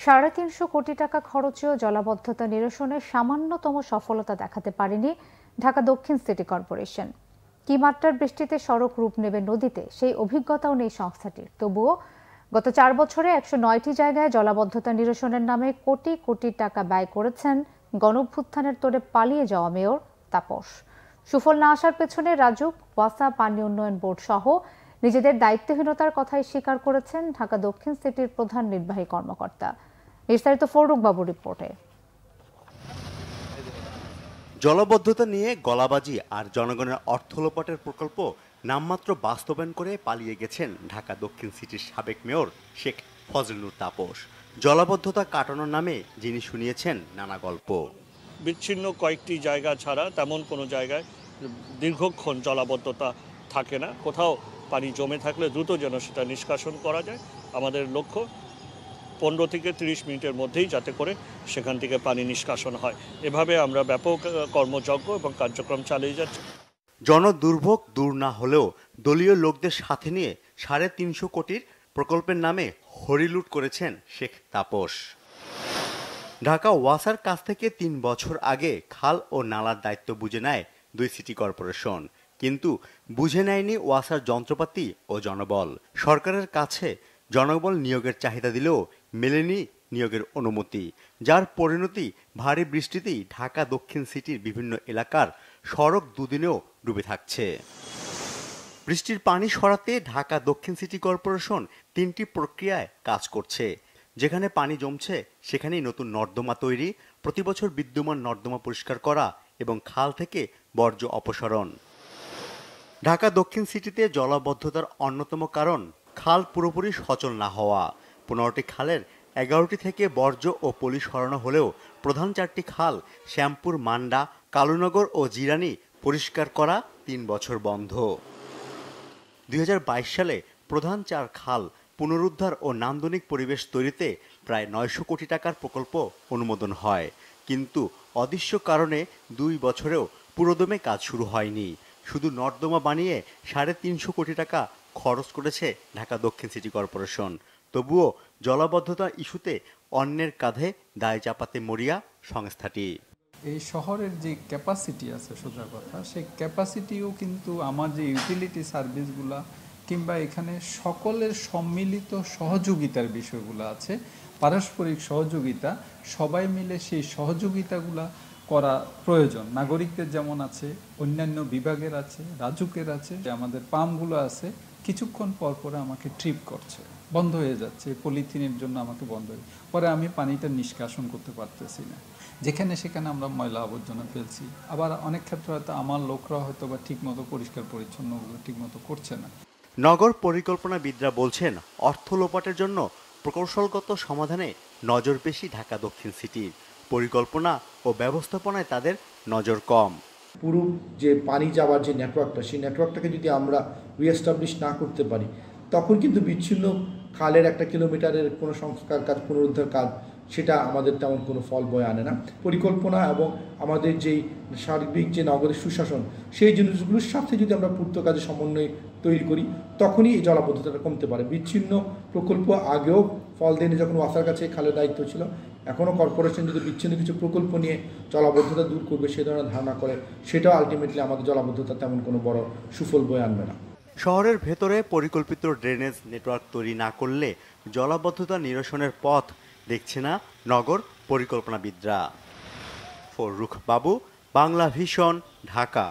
৩৫০ কোটি টাকা খরচেও জলাবদ্ধতা নিরসনে সামান্যতম সফলতা দেখাতে পারেনি ঢাকা দক্ষিণ সিটি কর্পোরেশন। কি মাত্রার বৃষ্টিতে সড়ক রূপ নেবে নদীতে, সেই অভিজ্ঞতাও নেই সংস্থাটির। তবুও গত 4 বছরে 109টি জায়গায় জলাবদ্ধতা নিরসনের নামে কোটি কোটি টাকা ব্যয় করেছেন গণঅভ্যুত্থানের তোড়ে পালিয়ে যাওয়া মেয়র তাপস। সুফল না আসার পেছনে রাজুক, ওয়াসা, পানি উন্নয়ন বোর্ড সহ নিজেদের দায়িত্বহীনতার কথাই স্বীকার করেছেন ঢাকা দক্ষিণ সিটির প্রধান নির্বাহী কর্মকর্তা। বিস্তারিত ফরুক বাবুর রিপোর্টে। জলাবদ্ধতা নিয়ে গলাবাজি আর জনগণের অর্থ লোপাটের প্রকল্প নামমাত্র বাস্তবায়ন করে পালিয়ে গেছেন ঢাকা দক্ষিণ সিটির সাবেক মেয়র শেখ ফজলুর তাপস। জলাবদ্ধতা কাটানোর নামে যিনি শুনিয়েছেন নানা গল্প। বিচ্ছিন্ন কয়েকটি জায়গা ছাড়া তেমন কোনো জায়গায় দীর্ঘক্ষণ জলাবদ্ধতা থাকে না। কোথাও পানি জমে থাকলে দ্রুত যেন সেটা নিষ্কাশন করা যায়। আমাদের লক্ষ্য 15 থেকে 30 মিনিটের মধ্যেই যাতে করে সেখান থেকে পানি নিষ্কাশন হয়। এভাবে আমরা ব্যাপক কর্মযজ্ঞ এবং কার্যক্রম চালিয়ে যাচ্ছি। জনদুর্ভোগ দূর না হলেও দলীয় লোকদের সাথে নিয়ে 350 কোটির প্রকল্পের নামে হরিলুট করেছেন শেখ তাপস। ঢাকা ওয়াসার কাছ থেকে 3 বছর আগে খাল ও নালার দায়িত্ব বুঝে নেয় দুই সিটি কর্পোরেশন, কিন্তু বুঝে নেয়নি ওয়াসার যন্ত্রপাতি ও জনবল। সরকারের কাছে জনবল নিয়োগের চাহিদা দিলেও মেলেনি নিয়োগের অনুমতি, যার পরিণতি ভারী বৃষ্টিতেই ঢাকা দক্ষিণ সিটির বিভিন্ন এলাকার সড়ক দুদিনেও ডুবে থাকছে। বৃষ্টির পানি সরাতে ঢাকা দক্ষিণ সিটি কর্পোরেশন 3টি প্রক্রিয়ায় কাজ করছে। যেখানে পানি জমছে সেখানেই নতুন নর্দমা তৈরি, প্রতিবছর বিদ্যমান নর্দমা পরিষ্কার করা এবং খাল থেকে বর্জ্য অপসারণ। ঢাকা দক্ষিণ সিটিতে জলাবদ্ধতার অন্যতম কারণ খাল পুরোপুরি সচল না হওয়া। 15টি খালের 11টি থেকে বর্জ্য ও পলি সরানো হলেও প্রধান 4টি খাল শ্যামপুর, মান্ডা, কালুনগর ও জিরানি পরিষ্কার করা 3 বছর বন্ধ। 2022 সালে প্রধান 4 খাল পুনরুদ্ধার ও নান্দনিক পরিবেশ তৈরিতে প্রায় 900 কোটি টাকার প্রকল্প অনুমোদন হয়, কিন্তু অদৃশ্য কারণে 2 বছরেও পুরোদমে কাজ শুরু হয়নি। শুধু নর্দমা বানিয়ে 350 কোটি টাকা খরচ করেছে ঢাকা দক্ষিণ সিটি কর্পোরেশন। তবুও জলাবদ্ধতা ইস্যুতে অন্যের কাঁধে দায় চাপাতে মরিয়া সংস্থাটি। এই শহরের যে ক্যাপাসিটি আছে, সোজা কথা, সেই ক্যাপাসিটিও কিন্তু আমার যে ইউটিলিটি সার্ভিসগুলা কিংবা এখানে সকলের সম্মিলিত সহযোগিতার বিষয়গুলো আছে, পারস্পরিক সহযোগিতা, সবাই মিলে সেই সহযোগিতাগুলা করা প্রয়োজন। নাগরিকদের যেমন আছে, অন্যান্য বিভাগের আছে, রাজুকের আছে, আমাদের পাম্পগুলো আছে, কিছুক্ষণ পর পরে আমাকে ট্রিপ করছে, বন্ধ হয়ে যাচ্ছে, পলিথিনের জন্য আমাকে বন্ধ হয়ে, পরে আমি পানিটা নিষ্কাশন করতে পারতেছি না। যেখানে সেখানে আমরা ময়লা আবর্জনা ফেলছি। আবার অনেক ক্ষেত্রে হয়তো আমার লোকরা হয়তো বা ঠিকমতো পরিষ্কার পরিচ্ছন্নগুলো ঠিকমতো করছে না। নগর পরিকল্পনাবিদরা বলছেন, অর্থ লোপাটের জন্য প্রকৌশলগত সমাধানে নজর বেশি ঢাকা দক্ষিণ সিটির। পরিকল্পনা ও ব্যবস্থাপনায় তাদের নজর কম। পুরো যে পানি যাওয়ার যে নেটওয়ার্কটা, সেই নেটওয়ার্কটাকে যদি আমরা রিএস্টাবলিশ না করতে পারি, তখন কিন্তু বিচ্ছিন্ন খালের 1 কিলোমিটারের কোনো সংস্কার কাজ, পুনরুদ্ধার কাজ, সেটা আমাদের তেমন কোনো ফল বয়ে আনে না। পরিকল্পনা এবং আমাদের যেই সার্বিক যে নগরের সুশাসন, সেই জিনিসগুলোর সাথে যদি আমরা পূর্ত কাজে সমন্বয় তৈরি করি, তখনই এই জলাবদ্ধতাটা কমতে পারে। বিচ্ছিন্ন প্রকল্প আগেও ফল দেয়নি যখন ওয়াসার কাছে খালের দায়িত্ব ছিল। এখনও কর্পোরেশন যদি বিচ্ছিন্ন কিছু প্রকল্প নিয়ে জলাবদ্ধতা দূর করবে সে ধরনের ধারণা করে, সেটাও আলটিমেটলি আমাদের জলাবদ্ধতা তেমন কোনো বড় সুফল বয়ে আনবে না। শহরের ভেতরে পরিকল্পিত ড্রেনেজ নেটওয়ার্ক তৈরি না করলে জলাবদ্ধতা নিরসনের পথ দেখছে না নগর পরিকল্পনাবিদরা। ফরুক বাবু, বাংলা ভিশন, ঢাকা।